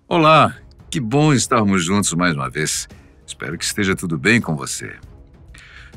Olá, que bom estarmos juntos mais uma vez. Espero que esteja tudo bem com você.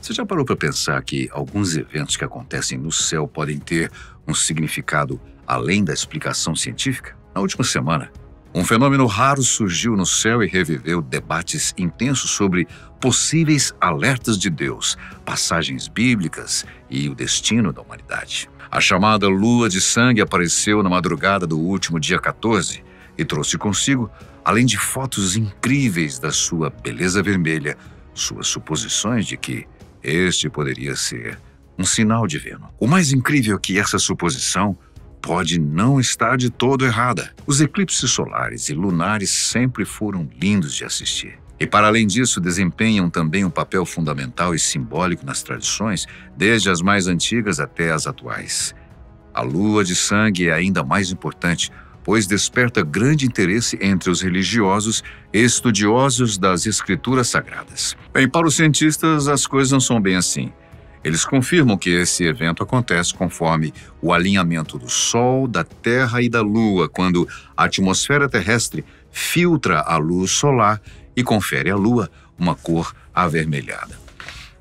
Você já parou para pensar que alguns eventos que acontecem no céu podem ter um significado além da explicação científica? Na última semana, um fenômeno raro surgiu no céu e reviveu debates intensos sobre possíveis alertas de Deus, passagens bíblicas e o destino da humanidade. A chamada lua de sangue apareceu na madrugada do último dia 14 e trouxe consigo, além de fotos incríveis da sua beleza vermelha, suas suposições de que este poderia ser um sinal divino. O mais incrível é que essa suposição pode não estar de todo errada. Os eclipses solares e lunares sempre foram lindos de assistir. E, para além disso, desempenham também um papel fundamental e simbólico nas tradições, desde as mais antigas até as atuais. A lua de sangue é ainda mais importante, pois desperta grande interesse entre os religiosos e estudiosos das escrituras sagradas. Bem, para os cientistas, as coisas não são bem assim. Eles confirmam que esse evento acontece conforme o alinhamento do Sol, da Terra e da Lua, quando a atmosfera terrestre filtra a luz solar e confere à Lua uma cor avermelhada.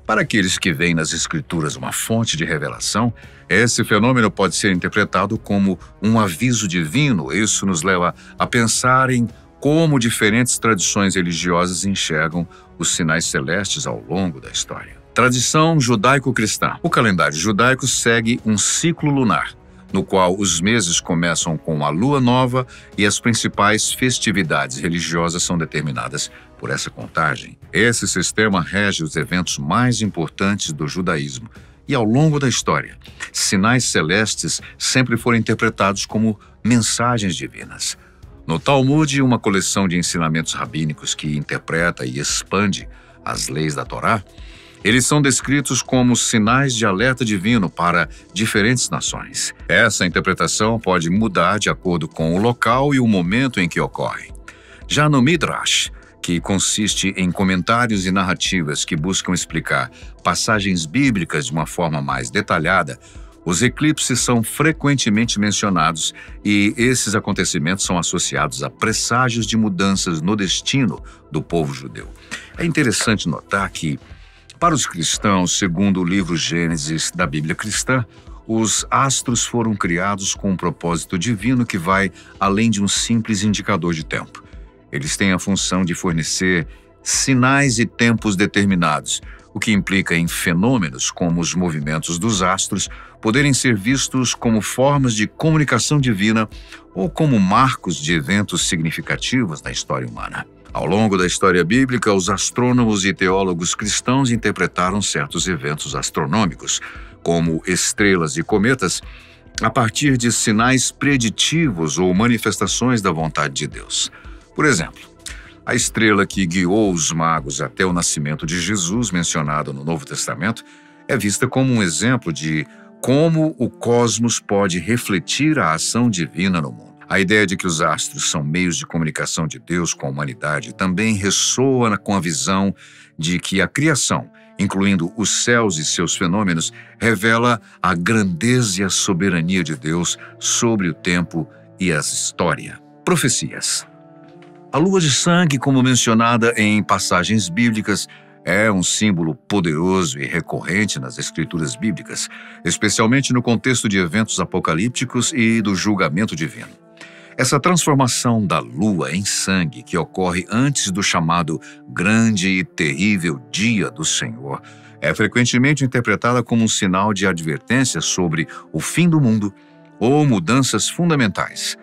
Para aqueles que veem nas Escrituras uma fonte de revelação, esse fenômeno pode ser interpretado como um aviso divino. Isso nos leva a pensar em como diferentes tradições religiosas enxergam os sinais celestes ao longo da história. Tradição judaico-cristã. O calendário judaico segue um ciclo lunar, no qual os meses começam com a lua nova e as principais festividades religiosas são determinadas por essa contagem. Esse sistema rege os eventos mais importantes do judaísmo e, ao longo da história, sinais celestes sempre foram interpretados como mensagens divinas. No Talmud, uma coleção de ensinamentos rabínicos que interpreta e expande as leis da Torá, eles são descritos como sinais de alerta divino para diferentes nações. Essa interpretação pode mudar de acordo com o local e o momento em que ocorre. Já no Midrash, que consiste em comentários e narrativas que buscam explicar passagens bíblicas de uma forma mais detalhada, os eclipses são frequentemente mencionados e esses acontecimentos são associados a presságios de mudanças no destino do povo judeu. É interessante notar que, para os cristãos, segundo o livro Gênesis da Bíblia cristã, os astros foram criados com um propósito divino que vai além de um simples indicador de tempo. Eles têm a função de fornecer sinais e tempos determinados, o que implica em fenômenos como os movimentos dos astros poderem ser vistos como formas de comunicação divina ou como marcos de eventos significativos na história humana. Ao longo da história bíblica, os astrônomos e teólogos cristãos interpretaram certos eventos astronômicos, como estrelas e cometas, a partir de sinais preditivos ou manifestações da vontade de Deus. Por exemplo, a estrela que guiou os magos até o nascimento de Jesus, mencionado no Novo Testamento, é vista como um exemplo de como o cosmos pode refletir a ação divina no mundo. A ideia de que os astros são meios de comunicação de Deus com a humanidade também ressoa com a visão de que a criação, incluindo os céus e seus fenômenos, revela a grandeza e a soberania de Deus sobre o tempo e a história. Profecias. A lua de sangue, como mencionada em passagens bíblicas, é um símbolo poderoso e recorrente nas escrituras bíblicas, especialmente no contexto de eventos apocalípticos e do julgamento divino. Essa transformação da lua em sangue, que ocorre antes do chamado grande e terrível dia do Senhor, é frequentemente interpretada como um sinal de advertência sobre o fim do mundo ou mudanças fundamentais.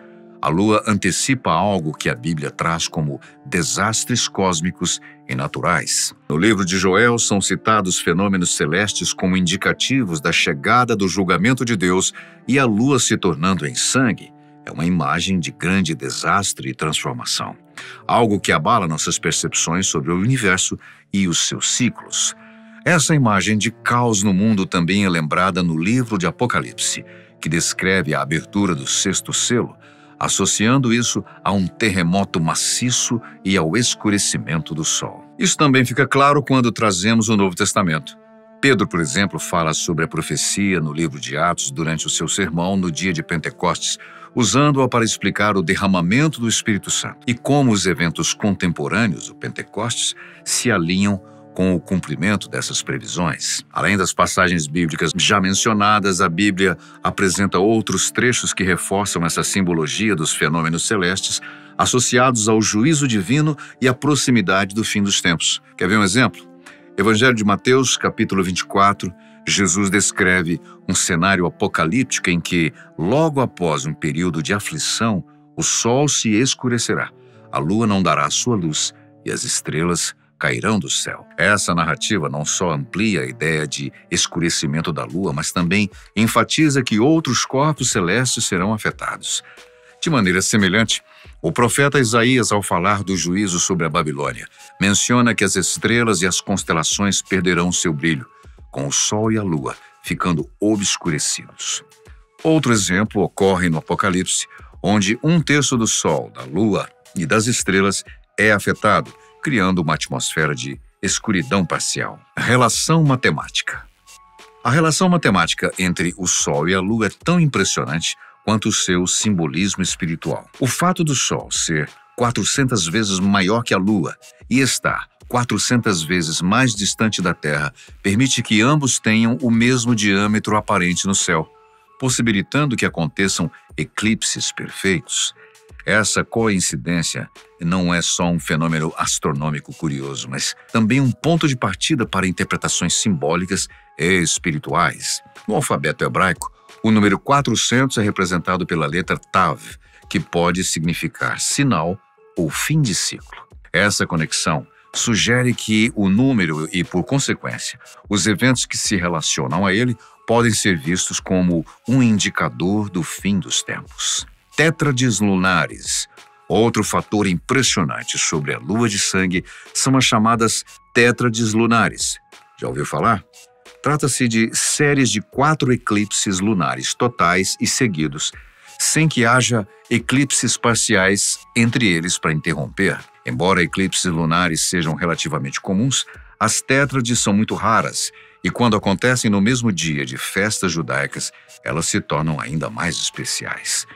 A lua antecipa algo que a Bíblia traz como desastres cósmicos e naturais. No livro de Joel são citados fenômenos celestes como indicativos da chegada do julgamento de Deus, e a lua se tornando em sangue é uma imagem de grande desastre e transformação, algo que abala nossas percepções sobre o universo e os seus ciclos. Essa imagem de caos no mundo também é lembrada no livro de Apocalipse, que descreve a abertura do sexto selo, associando isso a um terremoto maciço e ao escurecimento do sol. Isso também fica claro quando trazemos o Novo Testamento. Pedro, por exemplo, fala sobre a profecia no livro de Atos durante o seu sermão no dia de Pentecostes, usando-a para explicar o derramamento do Espírito Santo e como os eventos contemporâneos do Pentecostes se alinham com o cumprimento dessas previsões. Além das passagens bíblicas já mencionadas, a Bíblia apresenta outros trechos que reforçam essa simbologia dos fenômenos celestes associados ao juízo divino e à proximidade do fim dos tempos. Quer ver um exemplo? Evangelho de Mateus, capítulo 24, Jesus descreve um cenário apocalíptico em que, logo após um período de aflição, o sol se escurecerá, a lua não dará sua luz e as estrelas cairão do céu. Essa narrativa não só amplia a ideia de escurecimento da lua, mas também enfatiza que outros corpos celestes serão afetados. De maneira semelhante, o profeta Isaías, ao falar do juízo sobre a Babilônia, menciona que as estrelas e as constelações perderão seu brilho, com o sol e a lua ficando obscurecidos. Outro exemplo ocorre no Apocalipse, onde 1/3 do sol, da lua e das estrelas é afetado, criando uma atmosfera de escuridão parcial. Relação matemática. A relação matemática entre o Sol e a Lua é tão impressionante quanto o seu simbolismo espiritual. O fato do Sol ser 400 vezes maior que a Lua e estar 400 vezes mais distante da Terra permite que ambos tenham o mesmo diâmetro aparente no céu, possibilitando que aconteçam eclipses perfeitos. Essa coincidência não é só um fenômeno astronômico curioso, mas também um ponto de partida para interpretações simbólicas e espirituais. No alfabeto hebraico, o número 400 é representado pela letra Tav, que pode significar sinal ou fim de ciclo. Essa conexão sugere que o número e, por consequência, os eventos que se relacionam a ele podem ser vistos como um indicador do fim dos tempos. Tétrades lunares. Outro fator impressionante sobre a lua de sangue são as chamadas tétrades lunares. Já ouviu falar? Trata-se de séries de 4 eclipses lunares totais e seguidos, sem que haja eclipses parciais entre eles para interromper. Embora eclipses lunares sejam relativamente comuns, as tétrades são muito raras e, quando acontecem no mesmo dia de festas judaicas, elas se tornam ainda mais especiais.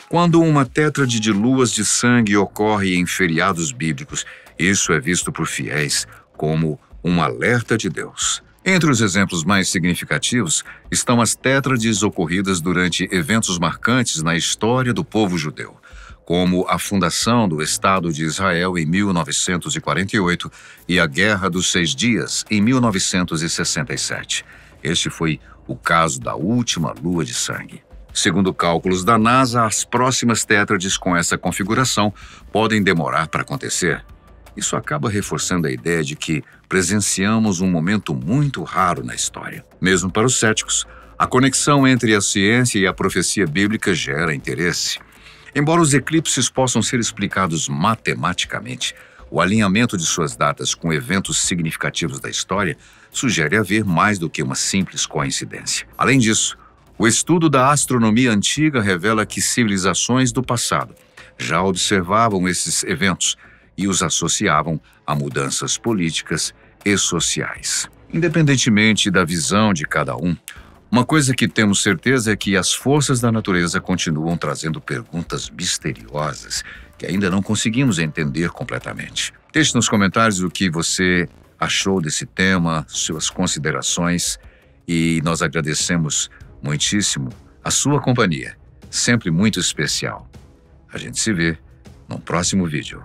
Quando uma tétrade de luas de sangue ocorre em feriados bíblicos, isso é visto por fiéis como um alerta de Deus. Entre os exemplos mais significativos estão as tétrades ocorridas durante eventos marcantes na história do povo judeu, como a fundação do Estado de Israel em 1948 e a Guerra dos 6 Dias em 1967. Este foi o caso da última lua de sangue. Segundo cálculos da NASA, as próximas tétrades com essa configuração podem demorar para acontecer. Isso acaba reforçando a ideia de que presenciamos um momento muito raro na história. Mesmo para os céticos, a conexão entre a ciência e a profecia bíblica gera interesse. Embora os eclipses possam ser explicados matematicamente, o alinhamento de suas datas com eventos significativos da história sugere haver mais do que uma simples coincidência. Além disso, o estudo da astronomia antiga revela que civilizações do passado já observavam esses eventos e os associavam a mudanças políticas e sociais. Independentemente da visão de cada um, uma coisa que temos certeza é que as forças da natureza continuam trazendo perguntas misteriosas que ainda não conseguimos entender completamente. Deixe nos comentários o que você achou desse tema, suas considerações, e nós agradecemos muitíssimo a sua companhia, sempre muito especial. A gente se vê no próximo vídeo.